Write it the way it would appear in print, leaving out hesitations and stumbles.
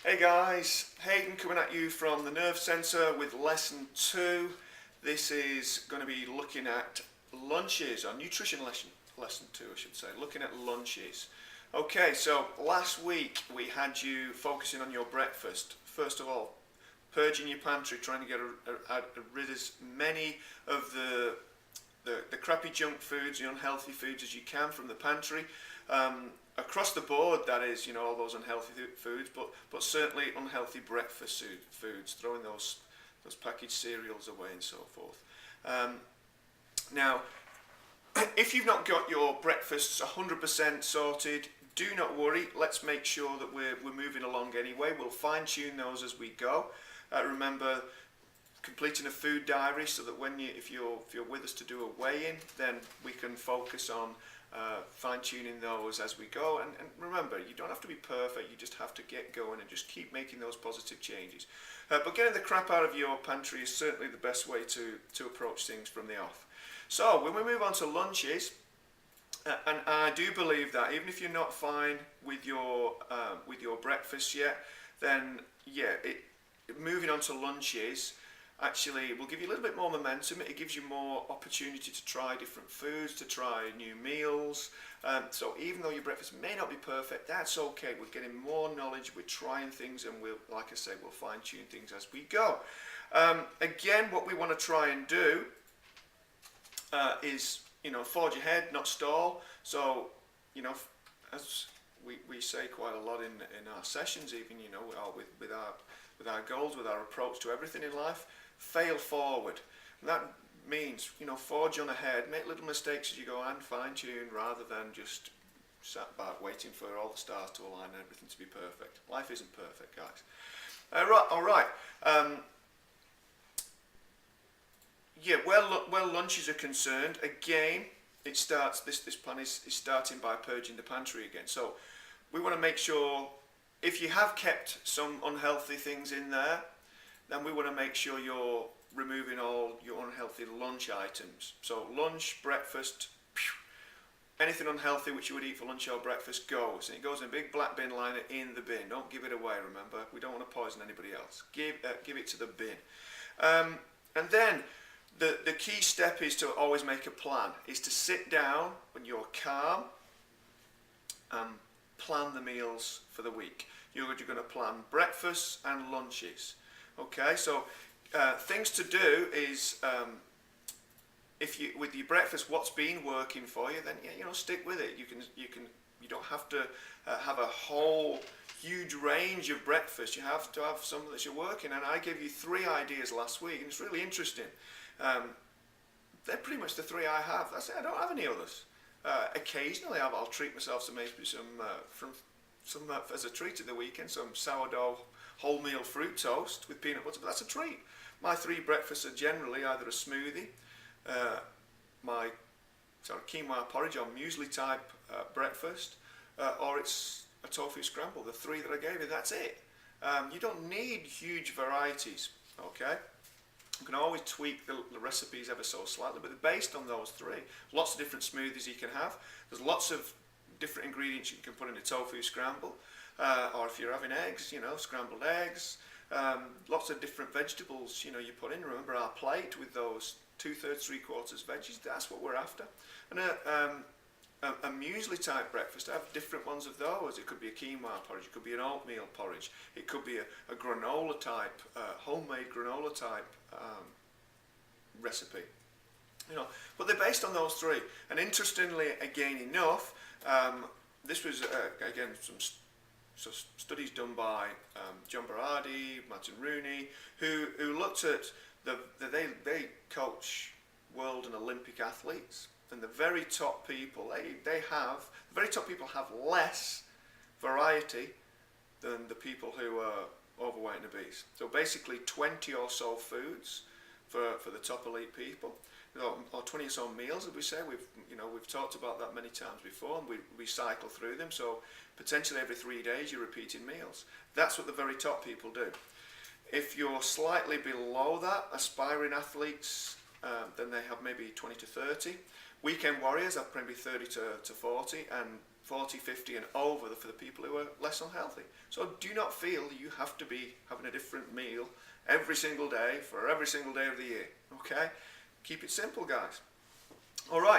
Hey guys, Hayden coming at you from the Nerve Centre with lesson 2. This is going to be looking at lunches, or nutrition lesson 2 I should say, looking at lunches. Okay, so last week we had you focusing on your breakfast. First of all, purging your pantry, trying to get rid of as many of the crappy junk foods, the unhealthy foods as you can from the pantry. Across the board, that is, all those unhealthy foods, but certainly unhealthy breakfast foods, throwing those packaged cereals away and so forth. Now, if you've not got your breakfasts 100% sorted, do not worry. Let's make sure that we're moving along anyway. We'll fine-tune those as we go. Remember, completing a food diary so that if you're with us to do a weigh-in, then we can focus on fine-tuning those as we go. And remember, you don't have to be perfect. You just have to get going and just keep making those positive changes. But getting the crap out of your pantry is certainly the best way to approach things from the off. So when we move on to lunches, and I do believe that even if you're not fine with your breakfast yet, then yeah, moving on to lunches actually will give you a little bit more momentum. It gives you more opportunity to try different foods, to try new meals. So even though your breakfast may not be perfect, that's okay. We're getting more knowledge, we're trying things, and like I say, we'll fine tune things as we go. Again, what we want to try and do is, forge ahead, not stall. So, as we say quite a lot in our sessions, even, with our goals, with our approach to everything in life, fail forward. And that means, forge on ahead, make little mistakes as you go and fine tune, rather than just sat back waiting for all the stars to align and everything to be perfect. Life isn't perfect, guys. All right. Yeah, where lunches are concerned, again, it starts. This plan is starting by purging the pantry again. So we want to make sure, if you have kept some unhealthy things in there, then we want to make sure you're removing all your unhealthy lunch items. So lunch, breakfast, anything unhealthy which you would eat for lunch or breakfast goes. And it goes in a big black bin liner in the bin. Don't give it away, remember. We don't want to poison anybody else. Give it to the bin. And then the key step is to always make a plan, is to sit down when you're calm and plan the meals for the week. You're going to plan breakfasts and lunches. Okay, so things to do is, with your breakfast, what's been working for you, then stick with it. You don't have to have a whole huge range of breakfast. You have to have some that you're working. And I gave you 3 ideas last week, and it's really interesting. They're pretty much the 3 I have. That's it. I don't have any others. Occasionally, I'll treat myself to maybe some as a treat at the weekend, some sourdough wholemeal fruit toast with peanut butter, but that's a treat. My 3 breakfasts are generally either a smoothie, my quinoa porridge or muesli type breakfast, or it's a tofu scramble. The 3 that I gave you, that's it. You don't need huge varieties, okay? You can always tweak the recipes ever so slightly, but they're based on those 3. Lots of different smoothies you can have. There's lots of different ingredients you can put in a tofu scramble, or if you're having eggs, scrambled eggs, lots of different vegetables, you put in. Remember our plate with those 2/3, 3/4 veggies, that's what we're after. And a muesli type breakfast, I have different ones of those. It could be a quinoa porridge, it could be an oatmeal porridge, it could be a granola type, homemade granola type recipe. But they're based on those 3. And interestingly, again enough, this was again some studies done by John Berardi, Martin Rooney, who looked at they coach world and Olympic athletes, and the very top people have less variety than the people who are overweight and obese. So basically 20 or so foods for the top elite people, or 20 or so meals, as we say. We've talked about that many times before, and we cycle through them. So potentially every 3 days you're repeating meals. That's what the very top people do. If you're slightly below that, aspiring athletes, then they have maybe 20 to 30. Weekend warriors have maybe 30 to 40, and 40, 50 and over for the people who are less unhealthy. So do not feel you have to be having a different meal every single day for every single day of the year. Okay? Keep it simple, guys. All right.